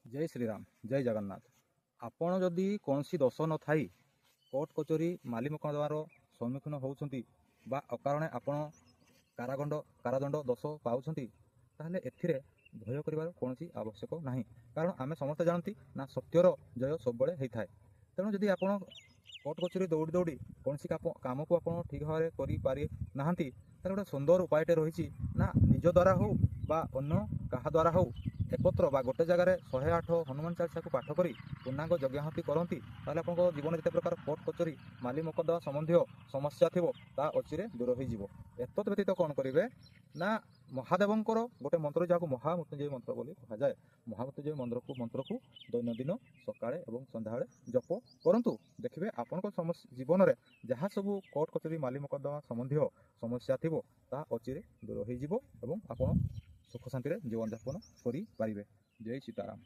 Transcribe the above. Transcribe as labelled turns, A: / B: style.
A: जय श्रीराम जय जगन्नाथ। आपण जदि कौन दोष न थाई कोर्ट कचेरी माली मकद्दमार सम्मुखीन होउछंती बा अकारणे आपण कारादंड दोष पाउछंती ताहले एथिरे भय करिवार कोनोसी आवश्यक नाही। कारण आमे समस्त जानती ना सत्यर जय सब बेले होई थाए। तेणु जदि आपण कोर्ट कचेरी दौड़ी दौड़ी कौन काम को आप ठीक भाव में करि नाहांती ताहले गोटे सुंदर उपायटे रही ना निज द्वारा हो बा अन्य क्या द्वारा हो एकत्र बा गोटे जगार 108 हनुमान चालीसा को पाठ करी पूर्णांग यज्ञाहुति करती ताहले आपन जीवन जिते प्रकार कोर्ट कचेरी माली मकद्दमा संबंधी समस्या थी ता अचिरे दूर हो। एत व्यतीत कौन करेंगे ना महादेवंकर गोटे मंत्र जहाँ महामृत्युंजय मंत्र बोली कहुए महामृत्युंजय मंत्र को दैनंदिन सकाळे और संध्या जप करंतु देखिए आपण जीवन में जहाँ सब कोर्ट कचेरी माली मकद्दमा संबंधी समस्या थी ता अचिरे दूर हो आप सुख शांति जीवन यापन करें। जय सीताराम।